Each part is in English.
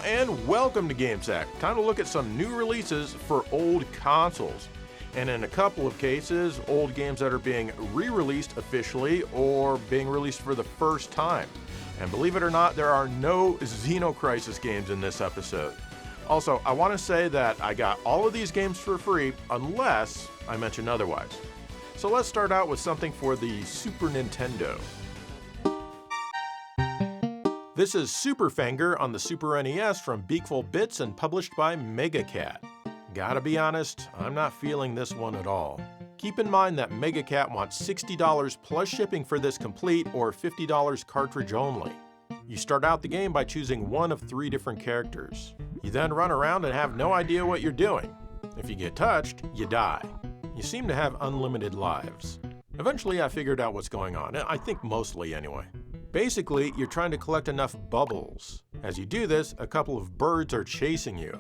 and welcome to GameSack. Time to look at some new releases for old consoles. And in a couple of cases, old games that are being re-released officially or being released for the first time. And believe it or not, there are no Xenocrisis games in this episode. Also, I want to say that I got all of these games for free unless I mention otherwise. So let's start out with something for the Super Nintendo. This is Super Fanger on the Super NES from Beakful Bits and published by MegaCat. Gotta be honest, I'm not feeling this one at all. Keep in mind that MegaCat wants $60 plus shipping for this complete or $50 cartridge only. You start out the game by choosing one of 3 different characters. You then run around and have no idea what you're doing. If you get touched, you die. You seem to have unlimited lives. Eventually I figured out what's going on, I think mostly anyway. Basically, you're trying to collect enough bubbles. As you do this, a couple of birds are chasing you.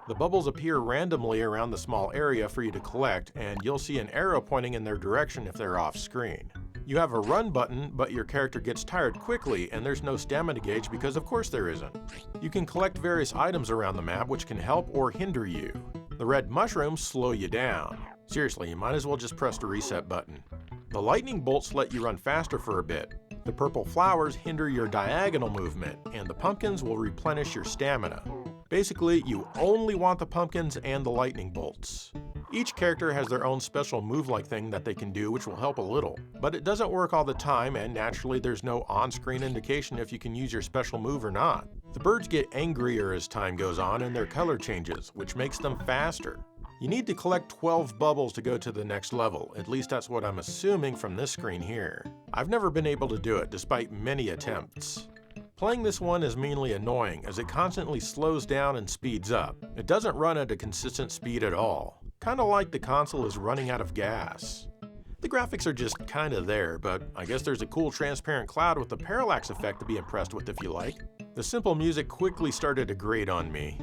The bubbles appear randomly around the small area for you to collect, and you'll see an arrow pointing in their direction if they're off screen. You have a run button, but your character gets tired quickly, and there's no stamina gauge because of course there isn't. You can collect various items around the map which can help or hinder you. The red mushrooms slow you down. Seriously, you might as well just press the reset button. The lightning bolts let you run faster for a bit. The purple flowers hinder your diagonal movement, and the pumpkins will replenish your stamina. Basically, you only want the pumpkins and the lightning bolts. Each character has their own special move-like thing that they can do which will help a little, but it doesn't work all the time, and naturally there's no on-screen indication if you can use your special move or not. The birds get angrier as time goes on and their color changes, which makes them faster. You need to collect 12 bubbles to go to the next level, at least that's what I'm assuming from this screen here. I've never been able to do it, despite many attempts. Playing this one is mainly annoying, as it constantly slows down and speeds up. It doesn't run at a consistent speed at all, kinda like the console is running out of gas. The graphics are just kinda there, but I guess there's a cool transparent cloud with the parallax effect to be impressed with if you like. The simple music quickly started to grate on me.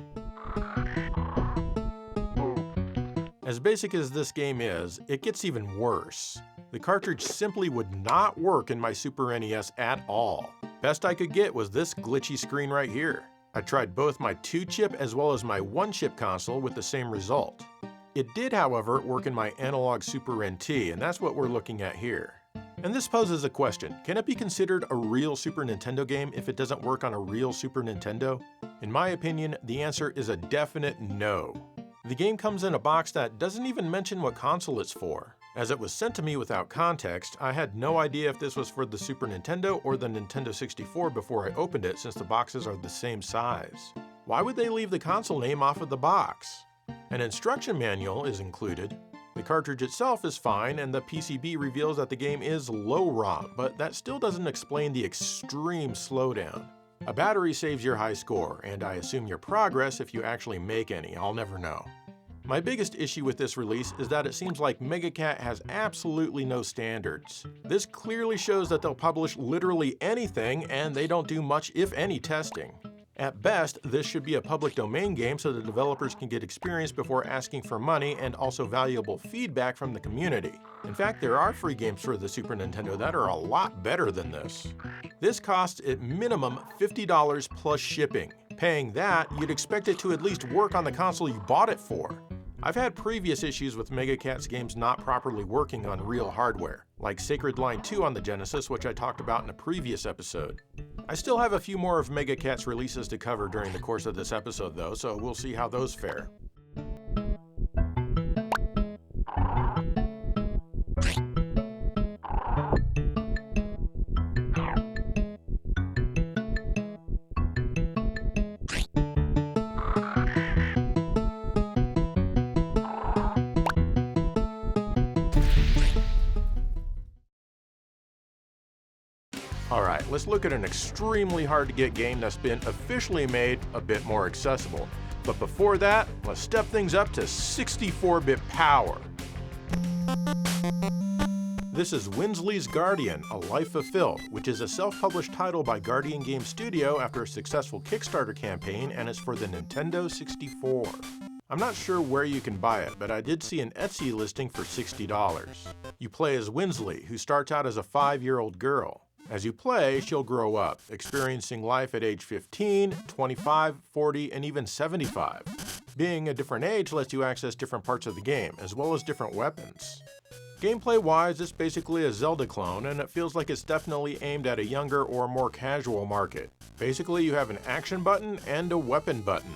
As basic as this game is, it gets even worse. The cartridge simply would not work in my Super NES at all. Best I could get was this glitchy screen right here. I tried both my 2-chip as well as my 1-chip console with the same result. It did, however, work in my analog Super NT, and that's what we're looking at here. And this poses a question: can it be considered a real Super Nintendo game if it doesn't work on a real Super Nintendo? In my opinion, the answer is a definite no. The game comes in a box that doesn't even mention what console it's for. As it was sent to me without context, I had no idea if this was for the Super Nintendo or the Nintendo 64 before I opened it, since the boxes are the same size. Why would they leave the console name off of the box? An instruction manual is included. The cartridge itself is fine, and the PCB reveals that the game is low ROM, but that still doesn't explain the extreme slowdown. A battery saves your high score, and I assume your progress if you actually make any. I'll never know. My biggest issue with this release is that it seems like MegaCat has absolutely no standards. This clearly shows that they'll publish literally anything, and they don't do much, if any, testing. At best, this should be a public domain game so the developers can get experience before asking for money and also valuable feedback from the community. In fact, there are free games for the Super Nintendo that are a lot better than this. This costs at minimum $50 plus shipping. Paying that, you'd expect it to at least work on the console you bought it for. I've had previous issues with MegaCat's games not properly working on real hardware, like Sacred Line 2 on the Genesis, which I talked about in a previous episode. I still have a few more of MegaCat's releases to cover during the course of this episode though, so we'll see how those fare. Alright, let's look at an extremely hard to get game that's been officially made a bit more accessible. But before that, let's step things up to 64-bit power. This is Winsley's Guardian: A Life Fulfilled, which is a self-published title by Guardian Game Studio after a successful Kickstarter campaign, and it's for the Nintendo 64. I'm not sure where you can buy it, but I did see an Etsy listing for $60. You play as Winsley, who starts out as a 5-year-old girl. As you play, she'll grow up, experiencing life at age 15, 25, 40, and even 75. Being a different age lets you access different parts of the game, as well as different weapons. Gameplay-wise, it's basically a Zelda clone, and it feels like it's definitely aimed at a younger or more casual market. Basically, you have an action button and a weapon button.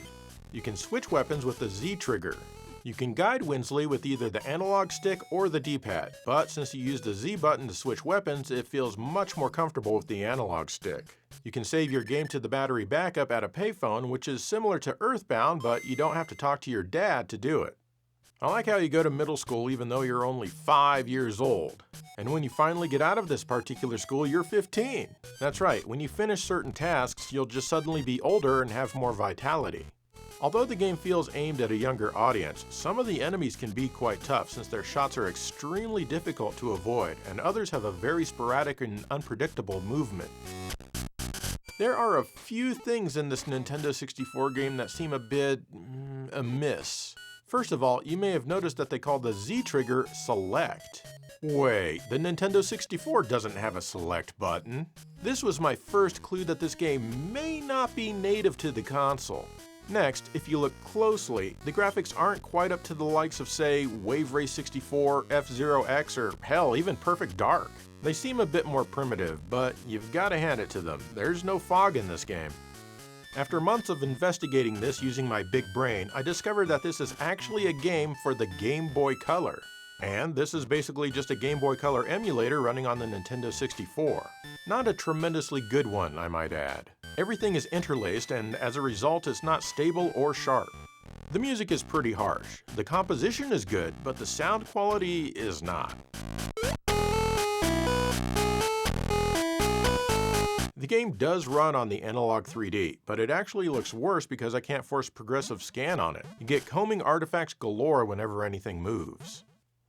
You can switch weapons with the Z trigger. You can guide Winsley with either the analog stick or the D-pad, but since you use the Z button to switch weapons, it feels much more comfortable with the analog stick. You can save your game to the battery backup at a payphone, which is similar to Earthbound, but you don't have to talk to your dad to do it. I like how you go to middle school even though you're only 5 years old. And when you finally get out of this particular school, you're 15. That's right, when you finish certain tasks, you'll just suddenly be older and have more vitality. Although the game feels aimed at a younger audience, some of the enemies can be quite tough since their shots are extremely difficult to avoid, and others have a very sporadic and unpredictable movement. There are a few things in this Nintendo 64 game that seem a bit amiss. First of all, you may have noticed that they call the Z trigger Select. Wait, the Nintendo 64 doesn't have a select button. This was my first clue that this game may not be native to the console. Next, if you look closely, the graphics aren't quite up to the likes of, say, Wave Race 64, F-Zero X, or hell, even Perfect Dark. They seem a bit more primitive, but you've got to hand it to them. There's no fog in this game. After months of investigating this using my big brain, I discovered that this is actually a game for the Game Boy Color. And this is basically just a Game Boy Color emulator running on the Nintendo 64. Not a tremendously good one, I might add. Everything is interlaced, and as a result, it's not stable or sharp. The music is pretty harsh. The composition is good, but the sound quality is not. The game does run on the analog 3D, but it actually looks worse because I can't force progressive scan on it. You get combing artifacts galore whenever anything moves.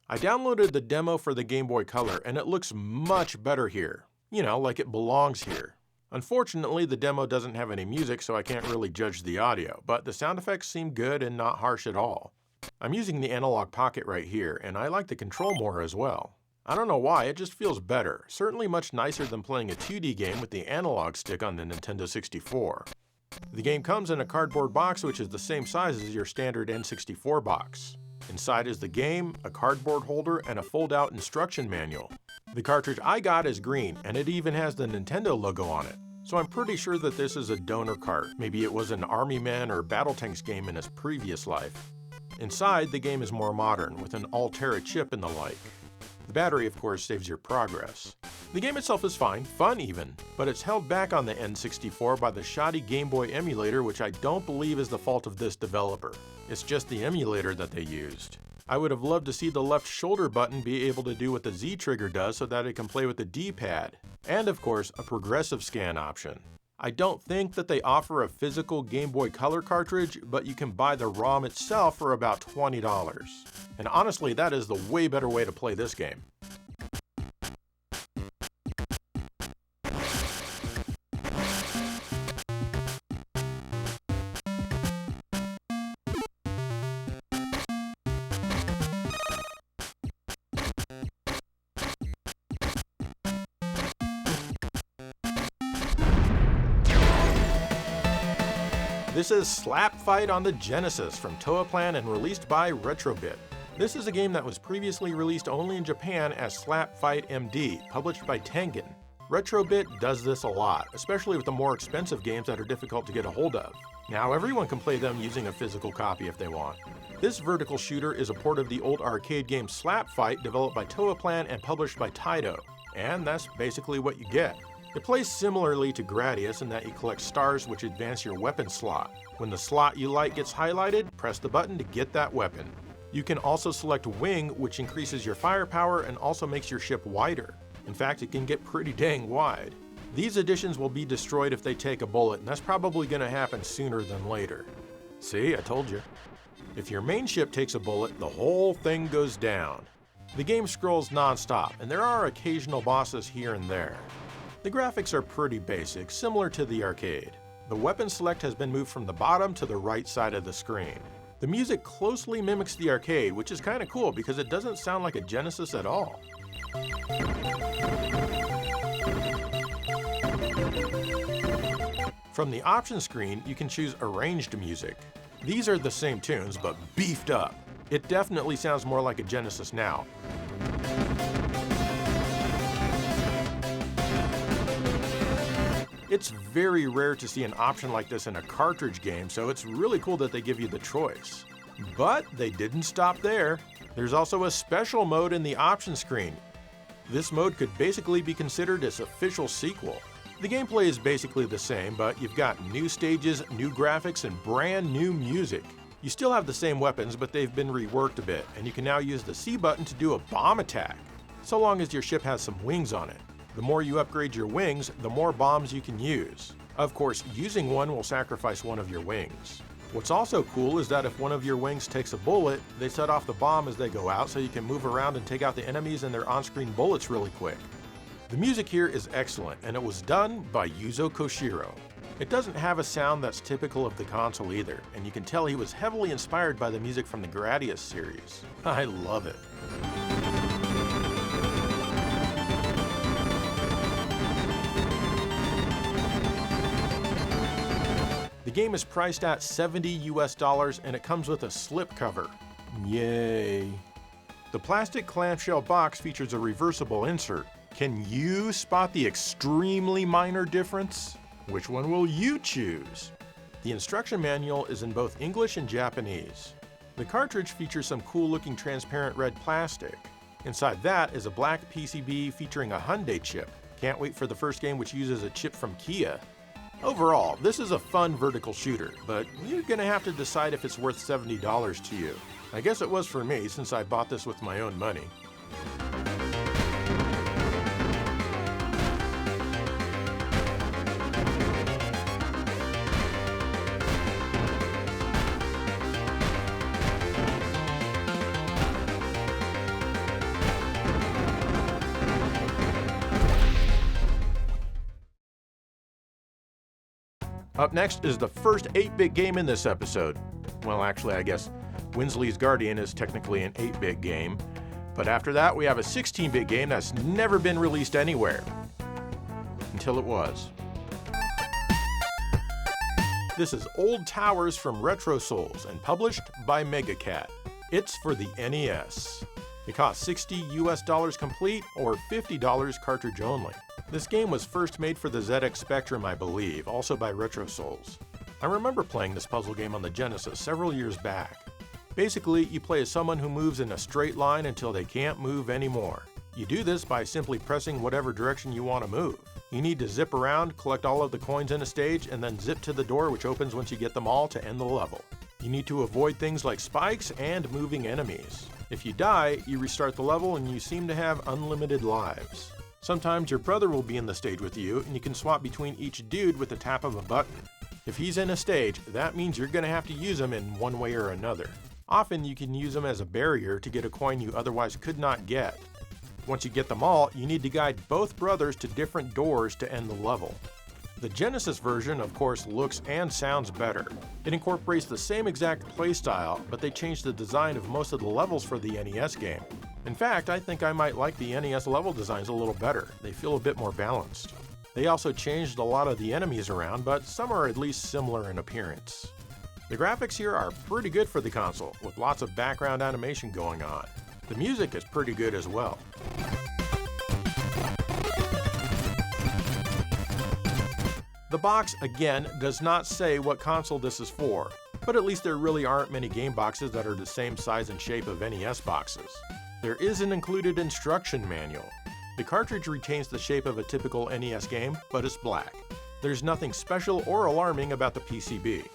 I downloaded the demo for the Game Boy Color, and it looks much better here. You know, like it belongs here. Unfortunately, the demo doesn't have any music, so I can't really judge the audio, but the sound effects seem good and not harsh at all. I'm using the analog pocket right here, and I like the control more as well. I don't know why, it just feels better. Certainly much nicer than playing a 2D game with the analog stick on the Nintendo 64. The game comes in a cardboard box which is the same size as your standard N64 box. Inside is the game, a cardboard holder, and a fold-out instruction manual. The cartridge I got is green, and it even has the Nintendo logo on it. So I'm pretty sure that this is a donor cart. Maybe it was an Army Man or Battle Tanks game in its previous life. Inside, the game is more modern, with an Altera chip and the like. The battery, of course, saves your progress. The game itself is fine, fun even, but it's held back on the N64 by the shoddy Game Boy emulator, which I don't believe is the fault of this developer. It's just the emulator that they used. I would have loved to see the left shoulder button be able to do what the Z trigger does so that it can play with the D-pad. And of course, a progressive scan option. I don't think that they offer a physical Game Boy Color cartridge, but you can buy the ROM itself for about $20. And honestly, that is the way better way to play this game. This is Slapfight on the Genesis from Toaplan and released by Retrobit. This is a game that was previously released only in Japan as Slapfight MD, published by Tengen. Retrobit does this a lot, especially with the more expensive games that are difficult to get a hold of. Now everyone can play them using a physical copy if they want. This vertical shooter is a port of the old arcade game Slapfight, developed by Toaplan and published by Taito. And that's basically what you get. It plays similarly to Gradius in that you collect stars which advance your weapon slot. When the slot you like gets highlighted, press the button to get that weapon. You can also select Wing, which increases your firepower and also makes your ship wider. In fact, it can get pretty dang wide. These additions will be destroyed if they take a bullet, and that's probably going to happen sooner than later. See, I told you. If your main ship takes a bullet, the whole thing goes down. The game scrolls non-stop, and there are occasional bosses here and there. The graphics are pretty basic, similar to the arcade. The weapon select has been moved from the bottom to the right side of the screen. The music closely mimics the arcade, which is kinda cool because it doesn't sound like a Genesis at all. From the option screen, you can choose arranged music. These are the same tunes, but beefed up. It definitely sounds more like a Genesis now. It's very rare to see an option like this in a cartridge game, so it's really cool that they give you the choice. But they didn't stop there. There's also a special mode in the option screen. This mode could basically be considered its official sequel. The gameplay is basically the same, but you've got new stages, new graphics, and brand new music. You still have the same weapons, but they've been reworked a bit, and you can now use the C button to do a bomb attack, so long as your ship has some wings on it. The more you upgrade your wings, the more bombs you can use. Of course, using one will sacrifice one of your wings. What's also cool is that if one of your wings takes a bullet, they set off the bomb as they go out, so you can move around and take out the enemies and their on-screen bullets really quick. The music here is excellent, and it was done by Yuzo Koshiro. It doesn't have a sound that's typical of the console either, and you can tell he was heavily inspired by the music from the Gradius series. I love it. The game is priced at $70 US and it comes with a slipcover. Yay. The plastic clamshell box features a reversible insert. Can you spot the extremely minor difference? Which one will you choose? The instruction manual is in both English and Japanese. The cartridge features some cool looking transparent red plastic. Inside that is a black PCB featuring a Hyundai chip. Can't wait for the first game which uses a chip from Kia. Overall, this is a fun vertical shooter, but you're gonna have to decide if it's worth $70 to you. I guess it was for me since I bought this with my own money. Up next is the first 8-bit game in this episode. Well, actually, I guess Winsley's Guardian is technically an 8-bit game. But after that, we have a 16-bit game that's never been released anywhere. Until it was. This is Old Towers from Retro Souls and published by MegaCat. It's for the NES. It costs $60 US complete or $50 cartridge only. This game was first made for the ZX Spectrum, I believe, also by Retro Souls. I remember playing this puzzle game on the Genesis several years back. Basically, you play as someone who moves in a straight line until they can't move anymore. You do this by simply pressing whatever direction you want to move. You need to zip around, collect all of the coins in a stage, and then zip to the door which opens once you get them all to end the level. You need to avoid things like spikes and moving enemies. If you die, you restart the level and you seem to have unlimited lives. Sometimes your brother will be in the stage with you, and you can swap between each dude with the tap of a button. If he's in a stage, that means you're going to have to use him in one way or another. Often you can use him as a barrier to get a coin you otherwise could not get. Once you get them all, you need to guide both brothers to different doors to end the level. The Genesis version, of course, looks and sounds better. It incorporates the same exact playstyle, but they changed the design of most of the levels for the NES game. In fact, I think I might like the NES level designs a little better. They feel a bit more balanced. They also changed a lot of the enemies around, but some are at least similar in appearance. The graphics here are pretty good for the console, with lots of background animation going on. The music is pretty good as well. The box, again, does not say what console this is for, but at least there really aren't many game boxes that are the same size and shape of NES boxes. There is an included instruction manual. The cartridge retains the shape of a typical NES game, but it's black. There's nothing special or alarming about the PCB.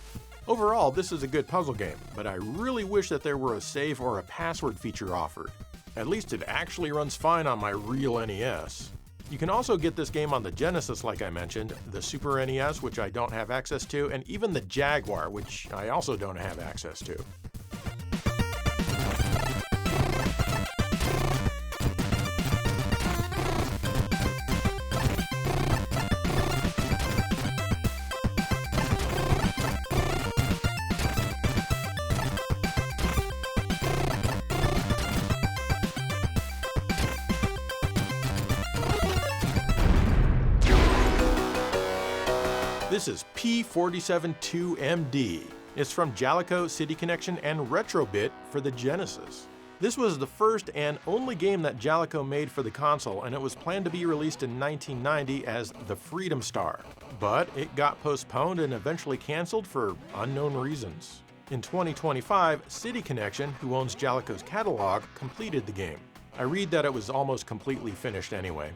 Overall, this is a good puzzle game, but I really wish that there were a save or a password feature offered. At least it actually runs fine on my real NES. You can also get this game on the Genesis like I mentioned, the Super NES which I don't have access to, and even the Jaguar which I also don't have access to. This is P472MD. It's from z.e.n.e.k.o, City Connection, and Retrobit for the Genesis. This was the first and only game that z.e.n.e.k.o made for the console, and it was planned to be released in 1990 as the Freedom Star. But it got postponed and eventually canceled for unknown reasons. In 2025, City Connection, who owns z.e.n.e.k.o's catalog, completed the game. I read that it was almost completely finished anyway.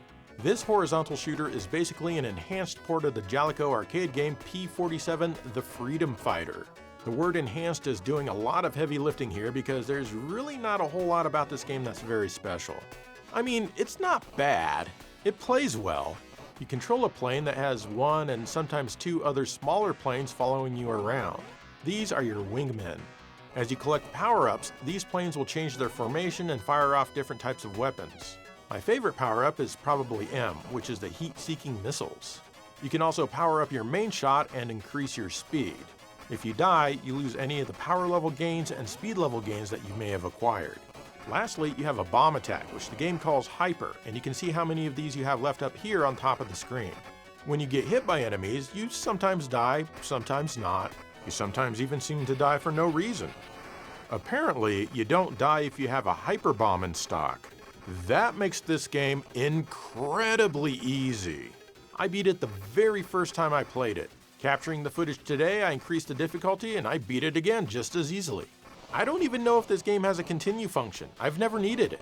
This horizontal shooter is basically an enhanced port of the z.e.n.e.k.o arcade game P47 The Freedom Fighter. The word enhanced is doing a lot of heavy lifting here because there's really not a whole lot about this game that's very special. I mean, it's not bad. It plays well. You control a plane that has one and sometimes two other smaller planes following you around. These are your wingmen. As you collect power-ups, these planes will change their formation and fire off different types of weapons. My favorite power-up is probably M, which is the heat-seeking missiles. You can also power up your main shot and increase your speed. If you die, you lose any of the power level gains and speed level gains that you may have acquired. Lastly, you have a bomb attack, which the game calls Hyper, and you can see how many of these you have left up here on top of the screen. When you get hit by enemies, you sometimes die, sometimes not. You sometimes even seem to die for no reason. Apparently, you don't die if you have a Hyper Bomb in stock. That makes this game incredibly easy. I beat it the very first time I played it. Capturing the footage today, I increased the difficulty and I beat it again just as easily. I don't even know if this game has a continue function. I've never needed it.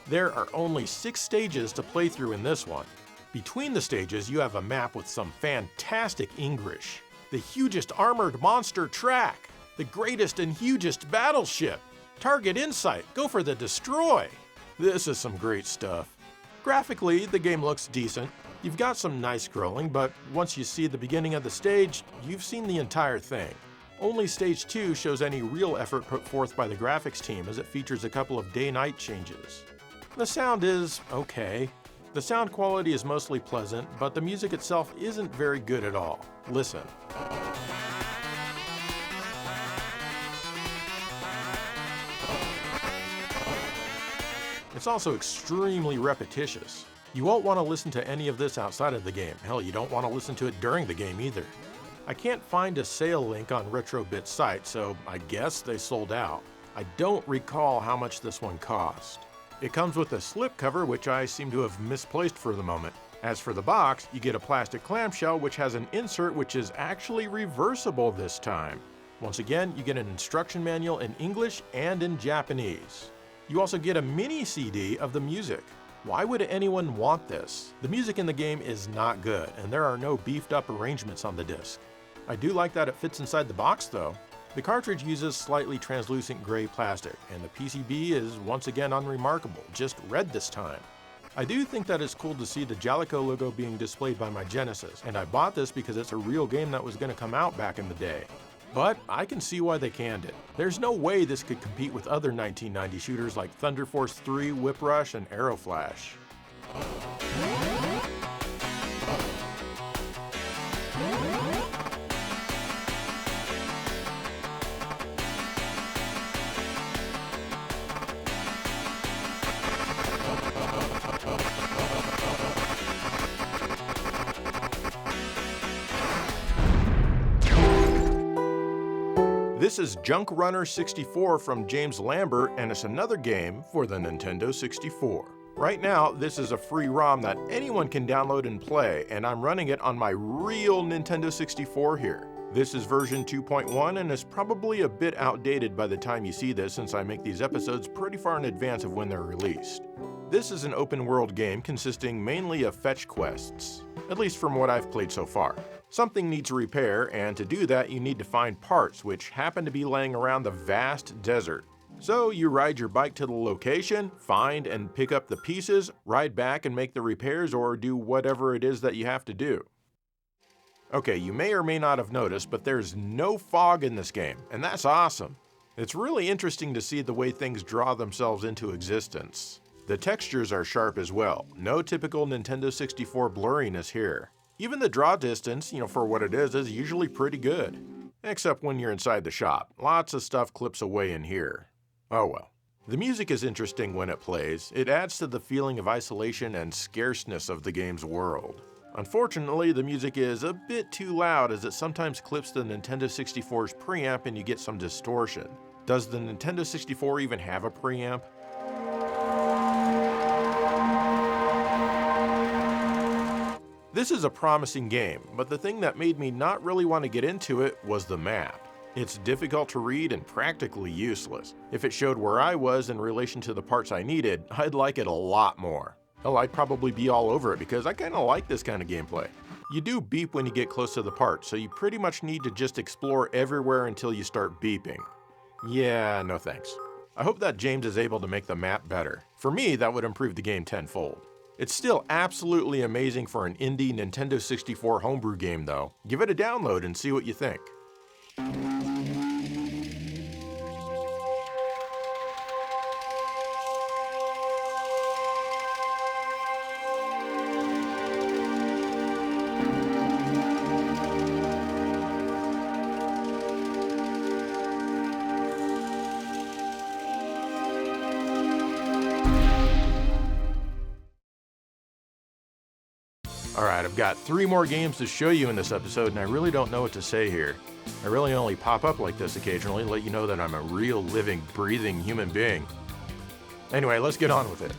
There are only 6 stages to play through in this one. Between the stages, you have a map with some fantastic English. The hugest armored monster track. The greatest and hugest battleship. Target insight. Go for the destroy. This is some great stuff. Graphically, the game looks decent. You've got some nice scrolling, but once you see the beginning of the stage, you've seen the entire thing. Only Stage 2 shows any real effort put forth by the graphics team, as it features a couple of day-night changes. The sound is okay. The sound quality is mostly pleasant, but the music itself isn't very good at all. Listen. It's also extremely repetitious. You won't want to listen to any of this outside of the game. Hell, you don't want to listen to it during the game either. I can't find a sale link on Retrobit's site, so I guess they sold out. I don't recall how much this one cost. It comes with a slipcover, which I seem to have misplaced for the moment. As for the box, you get a plastic clamshell which has an insert which is actually reversible this time. Once again, you get an instruction manual in English and in Japanese. You also get a mini CD of the music. Why would anyone want this? The music in the game is not good, and there are no beefed up arrangements on the disc. I do like that it fits inside the box though. The cartridge uses slightly translucent gray plastic, and the PCB is once again unremarkable, just red this time. I do think that it's cool to see the z.e.n.e.k.o logo being displayed by my Genesis, and I bought this because it's a real game that was going to come out back in the day. But I can see why they canned it. There's no way this could compete with other 1990 shooters like Thunder Force 3, Whip Rush, and Arrow Flash. This is Junkrunner 64 from James Lambert, and it's another game for the Nintendo 64. Right now, this is a free ROM that anyone can download and play, and I'm running it on my real Nintendo 64 here. This is version 2.1 and is probably a bit outdated by the time you see this, since I make these episodes pretty far in advance of when they're released. This is an open world game consisting mainly of fetch quests, at least from what I've played so far. Something needs repair, and to do that you need to find parts which happen to be laying around the vast desert. So you ride your bike to the location, find and pick up the pieces, ride back and make the repairs, or do whatever it is that you have to do. Okay, you may or may not have noticed, but there's no fog in this game, and that's awesome. It's really interesting to see the way things draw themselves into existence. The textures are sharp as well. No typical Nintendo 64 blurriness here. Even the draw distance, for what it is usually pretty good. Except when you're inside the shop. Lots of stuff clips away in here. Oh well. The music is interesting when it plays. It adds to the feeling of isolation and scarceness of the game's world. Unfortunately, the music is a bit too loud as it sometimes clips the Nintendo 64's preamp and you get some distortion. Does the Nintendo 64 even have a preamp? This is a promising game, but the thing that made me not really want to get into it was the map. It's difficult to read and practically useless. If it showed where I was in relation to the parts I needed, I'd like it a lot more. Hell, I'd probably be all over it because I kinda like this kind of gameplay. You do beep when you get close to the part, so you pretty much need to just explore everywhere until you start beeping. Yeah, no thanks. I hope that James is able to make the map better. For me, that would improve the game tenfold. It's still absolutely amazing for an indie Nintendo 64 homebrew game though. Give it a download and see what you think. Alright, I've got 3 more games to show you in this episode, and I really don't know what to say here. I really only pop up like this occasionally, let you know that I'm a real, living, breathing human being. Anyway, let's get on with it.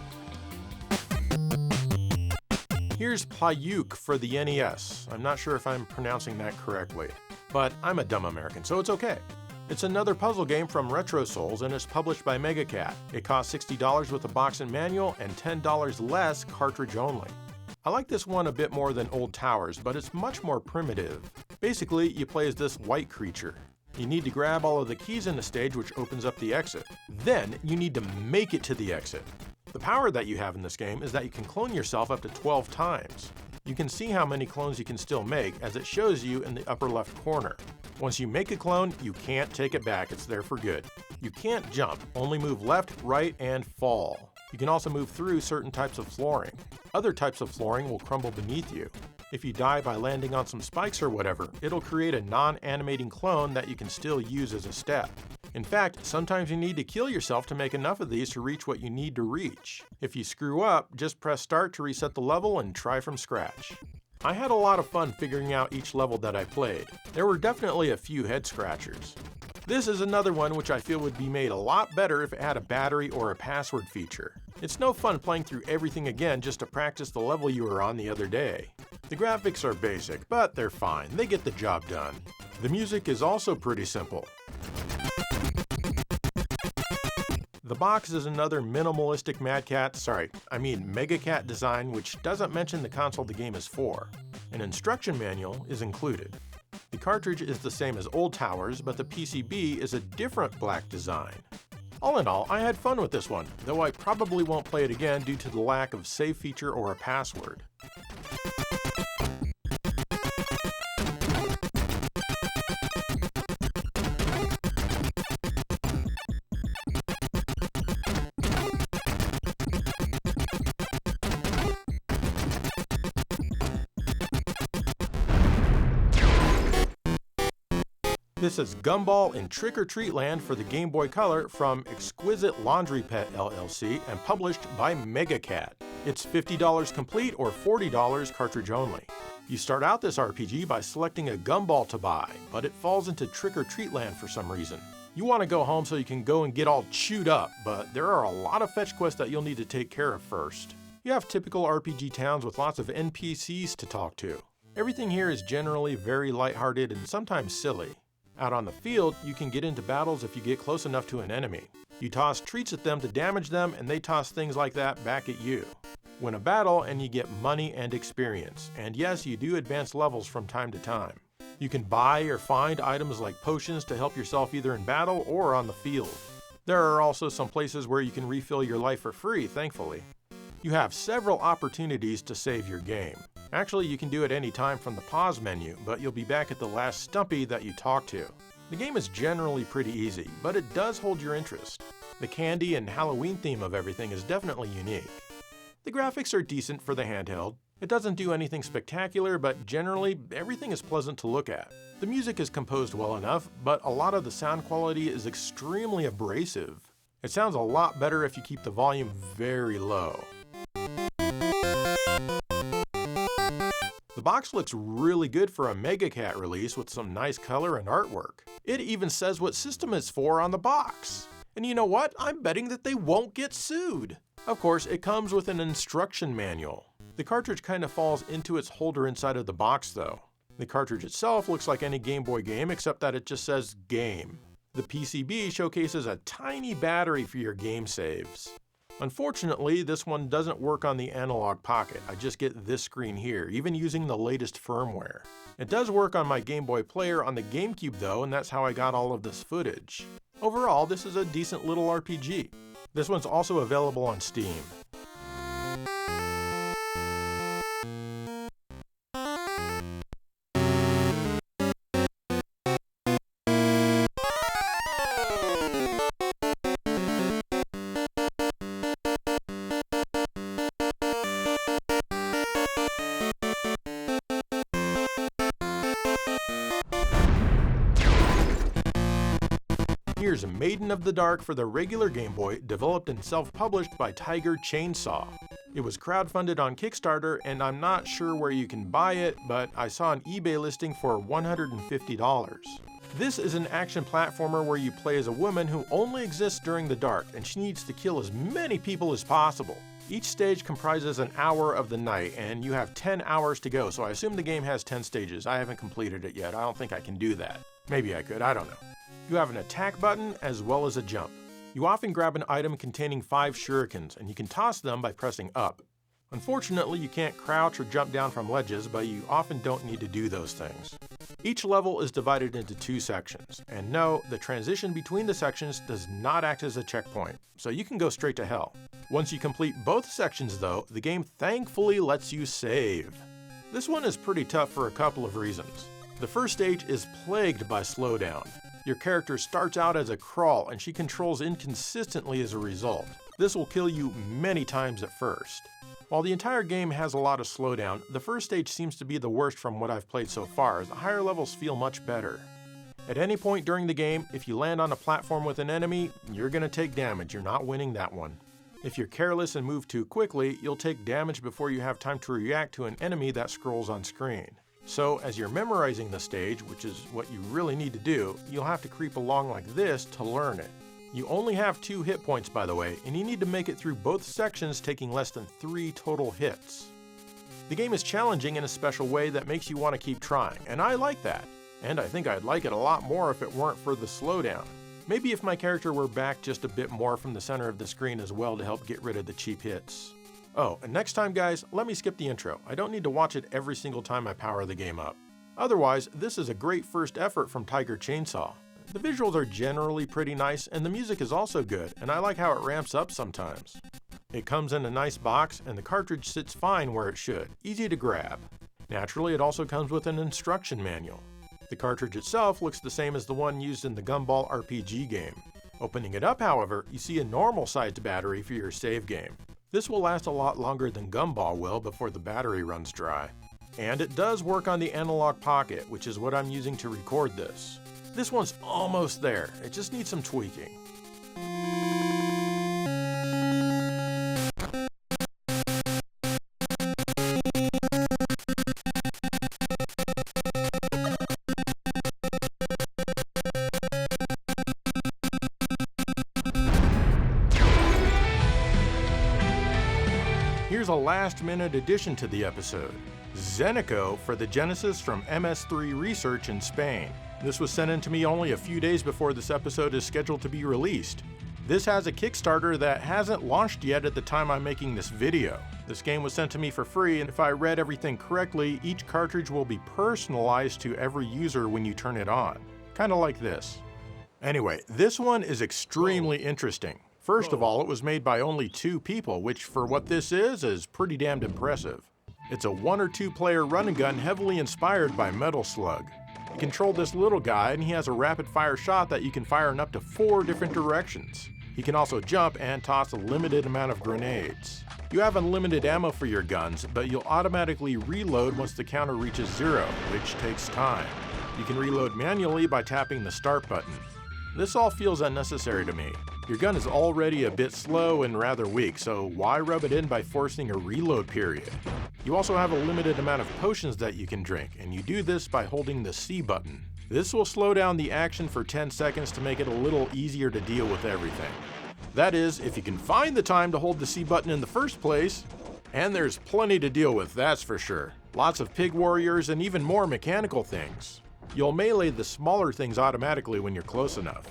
Here's Plyuk for the NES. I'm not sure if I'm pronouncing that correctly, but I'm a dumb American, so it's okay. It's another puzzle game from Retro Souls, and it's published by Megacat. It costs $60 with a box and manual, and $10 less cartridge only. I like this one a bit more than Old Towers, but it's much more primitive. Basically, you play as this white creature. You need to grab all of the keys in the stage, which opens up the exit. Then, you need to make it to the exit. The power that you have in this game is that you can clone yourself up to 12 times. You can see how many clones you can still make, as it shows you in the upper left corner. Once you make a clone, you can't take it back, it's there for good. You can't jump, only move left, right, and fall. You can also move through certain types of flooring. Other types of flooring will crumble beneath you. If you die by landing on some spikes or whatever, it'll create a non-animating clone that you can still use as a step. In fact, sometimes you need to kill yourself to make enough of these to reach what you need to reach. If you screw up, just press start to reset the level and try from scratch. I had a lot of fun figuring out each level that I played. There were definitely a few head scratchers. This is another one which I feel would be made a lot better if it had a battery or a password feature. It's no fun playing through everything again just to practice the level you were on the other day. The graphics are basic, but they're fine. They get the job done. The music is also pretty simple. The box is another minimalistic Megacat design which doesn't mention the console the game is for. An instruction manual is included. The cartridge is the same as Old Towers, but the PCB is a different black design. All in all, I had fun with this one, though I probably won't play it again due to the lack of save feature or a password. This is Gumball in Trick or Treat Land for the Game Boy Color from Exquisite Laundry Pet LLC and published by Megacat. It's $50 complete or $40 cartridge only. You start out this RPG by selecting a Gumball to buy, but it falls into Trick or Treat Land for some reason. You want to go home so you can go and get all chewed up, but there are a lot of fetch quests that you'll need to take care of first. You have typical RPG towns with lots of NPCs to talk to. Everything here is generally very lighthearted and sometimes silly. Out on the field, you can get into battles if you get close enough to an enemy. You toss treats at them to damage them, and they toss things like that back at you. Win a battle and you get money and experience. And yes, you do advance levels from time to time. You can buy or find items like potions to help yourself either in battle or on the field. There are also some places where you can refill your life for free, thankfully. You have several opportunities to save your game. Actually, you can do it any time from the pause menu, but you'll be back at the last Stumpy that you talked to. The game is generally pretty easy, but it does hold your interest. The candy and Halloween theme of everything is definitely unique. The graphics are decent for the handheld. It doesn't do anything spectacular, but generally, everything is pleasant to look at. The music is composed well enough, but a lot of the sound quality is extremely abrasive. It sounds a lot better if you keep the volume very low. box looks really good for a Mega Cat release with some nice color and artwork. It even says what system it's for on the box. And you know what? I'm betting that they won't get sued. Of course, it comes with an instruction manual. The cartridge kind of falls into its holder inside of the box though. The cartridge itself looks like any Game Boy game except that it just says game. The PCB showcases a tiny battery for your game saves. Unfortunately, this one doesn't work on the analog pocket. I just get this screen here, even using the latest firmware. It does work on my Game Boy player on the GameCube though, and that's how I got all of this footage. Overall, this is a decent little RPG. This one's also available on Steam. Here's Maiden of the Dark for the regular Game Boy, developed and self-published by Tiger Chainsaw. It was crowdfunded on Kickstarter, and I'm not sure where you can buy it, but I saw an eBay listing for $150. This is an action platformer where you play as a woman who only exists during the dark, and she needs to kill as many people as possible. Each stage comprises an hour of the night, and you have 10 hours to go, so I assume the game has 10 stages. I haven't completed it yet. I don't think I can do that. Maybe I could, I don't know. You have an attack button as well as a jump. You often grab an item containing 5 shurikens, and you can toss them by pressing up. Unfortunately, you can't crouch or jump down from ledges, but you often don't need to do those things. Each level is divided into 2 sections, and no, the transition between the sections does not act as a checkpoint, so you can go straight to hell. Once you complete both sections though, the game thankfully lets you save. This one is pretty tough for a couple of reasons. The first stage is plagued by slowdown. Your character starts out as a crawl, and she controls inconsistently as a result. This will kill you many times at first. While the entire game has a lot of slowdown, the first stage seems to be the worst from what I've played so far. The higher levels feel much better. At any point during the game, if you land on a platform with an enemy, you're gonna take damage. You're not winning that one. If you're careless and move too quickly, you'll take damage before you have time to react to an enemy that scrolls on screen. So as you're memorizing the stage, which is what you really need to do, you'll have to creep along like this to learn it. You only have 2 hit points, by the way, and you need to make it through both sections, taking less than 3 total hits. The game is challenging in a special way that makes you want to keep trying, and I like that. And I think I'd like it a lot more if it weren't for the slowdown. Maybe if my character were back just a bit more from the center of the screen as well to help get rid of the cheap hits. Oh, and next time guys, let me skip the intro. I don't need to watch it every single time I power the game up. Otherwise, this is a great first effort from Tiger Chainsaw. The visuals are generally pretty nice, and the music is also good, and I like how it ramps up sometimes. It comes in a nice box, and the cartridge sits fine where it should, easy to grab. Naturally, it also comes with an instruction manual. The cartridge itself looks the same as the one used in the Gumball RPG game. Opening it up, however, you see a normal-sized battery for your save game. This will last a lot longer than Gumball will before the battery runs dry. And it does work on the analog pocket, which is what I'm using to record this. This one's almost there, it just needs some tweaking. Here's a last-minute addition to the episode. Z.e.n.e.K.o for the Genesis from MS3 Research in Spain. This was sent in to me only a few days before this episode is scheduled to be released. This has a Kickstarter that hasn't launched yet at the time I'm making this video. This game was sent to me for free, and if I read everything correctly, each cartridge will be personalized to every user when you turn it on. Kinda like this. Anyway, this one is extremely interesting. First of all, it was made by only 2 people, which for what this is pretty damned impressive. It's a 1 or 2 player run and gun heavily inspired by Metal Slug. You control this little guy, and he has a rapid fire shot that you can fire in up to 4 different directions. He can also jump and toss a limited amount of grenades. You have unlimited ammo for your guns, but you'll automatically reload once the counter reaches 0, which takes time. You can reload manually by tapping the start button. This all feels unnecessary to me. Your gun is already a bit slow and rather weak, so why rub it in by forcing a reload period? You also have a limited amount of potions that you can drink, and you do this by holding the C button. This will slow down the action for 10 seconds to make it a little easier to deal with everything. That is, if you can find the time to hold the C button in the first place. And there's plenty to deal with, that's for sure. Lots of pig warriors and even more mechanical things. You'll melee the smaller things automatically when you're close enough.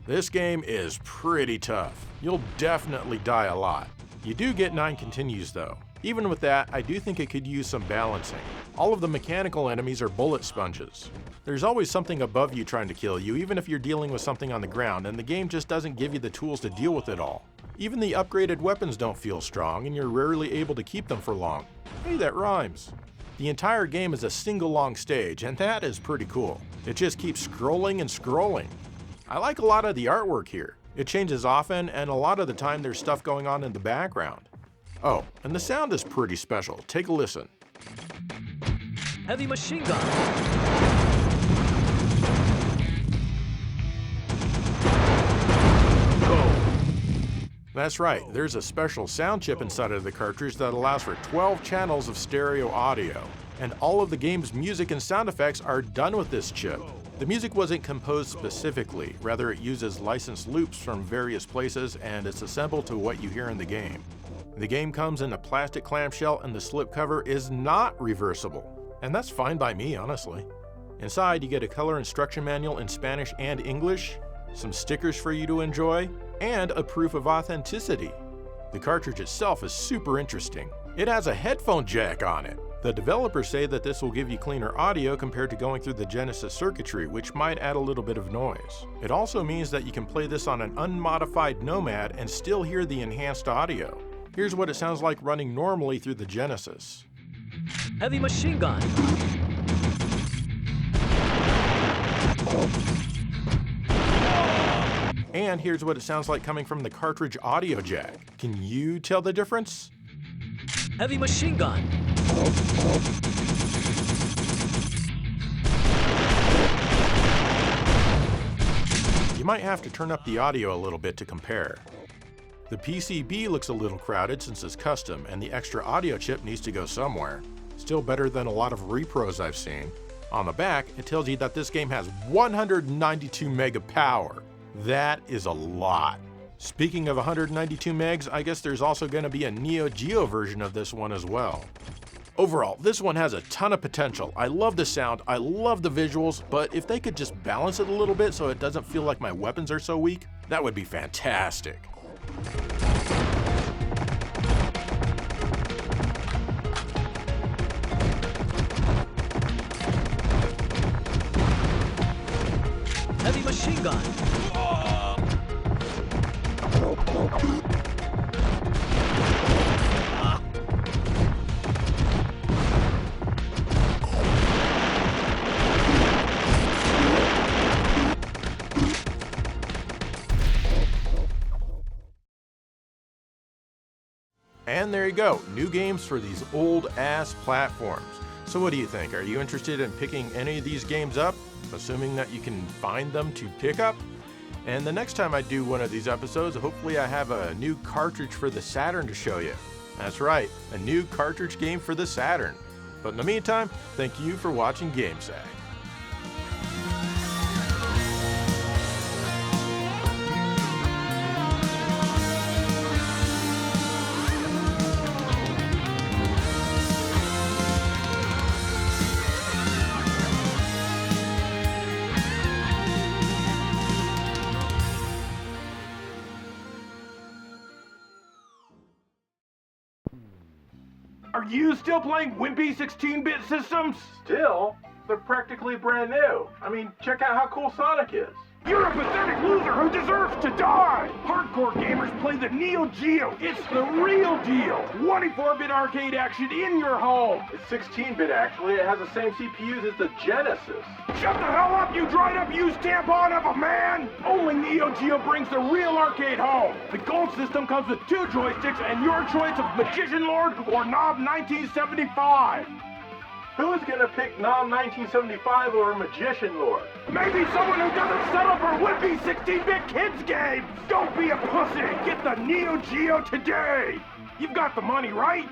This game is pretty tough. You'll definitely die a lot. You do get 9 continues though. Even with that, I do think it could use some balancing. All of the mechanical enemies are bullet sponges. There's always something above you trying to kill you, even if you're dealing with something on the ground, and the game just doesn't give you the tools to deal with it all. Even the upgraded weapons don't feel strong, and you're rarely able to keep them for long. Hey, that rhymes. The entire game is a single long stage, and that is pretty cool. It just keeps scrolling and scrolling. I like a lot of the artwork here. It changes often, and a lot of the time there's stuff going on in the background. Oh, and the sound is pretty special. Take a listen. Heavy machine gun. That's right, there's a special sound chip inside of the cartridge that allows for 12 channels of stereo audio. And all of the game's music and sound effects are done with this chip. The music wasn't composed specifically, rather it uses licensed loops from various places and it's assembled to what you hear in the game. The game comes in a plastic clamshell and the slipcover is not reversible. And that's fine by me, honestly. Inside, you get a color instruction manual in Spanish and English, some stickers for you to enjoy, and a proof of authenticity. The cartridge itself is super interesting. It has a headphone jack on it. The developers say that this will give you cleaner audio compared to going through the Genesis circuitry, which might add a little bit of noise. It also means that you can play this on an unmodified Nomad and still hear the enhanced audio. Here's what it sounds like running normally through the Genesis. Heavy machine gun. And here's what it sounds like coming from the cartridge audio jack. Can you tell the difference? Heavy machine gun. You might have to turn up the audio a little bit to compare. The PCB looks a little crowded since it's custom, and the extra audio chip needs to go somewhere. Still better than a lot of repros I've seen. On the back, it tells you that this game has 192 meg of power. That is a lot. Speaking of 192 megs, I guess there's also going to be a Neo Geo version of this one as well. Overall, this one has a ton of potential. I love the sound, I love the visuals, but if they could just balance it a little bit so it doesn't feel like my weapons are so weak, that would be fantastic. Heavy machine gun. And there you go, new games for these old-ass platforms. So what do you think? Are you interested in picking any of these games up, assuming that you can find them to pick up? And the next time I do one of these episodes, hopefully I have a new cartridge for the Saturn to show you. That's right, a new cartridge game for the Saturn. But in the meantime, thank you for watching GameSag. Are you still playing wimpy 16-bit systems? Still? They're practically brand new. I mean, check out how cool Sonic is. You're a pathetic loser who deserves to die! Hardcore gamers play the Neo Geo. It's the real deal. 24-bit arcade action in your home. It's 16-bit actually. It has the same CPUs as the Genesis. Shut the hell up, you dried up used tampon of a man! Only Neo Geo brings the real arcade home. The gold system comes with 2 joysticks and your choice of Magician Lord or Knob 1975. Who's gonna pick Nom 1975 over Magician Lord? Maybe someone who doesn't settle for would-be 16-bit kids games! Don't be a pussy! Get the Neo Geo today! You've got the money, right?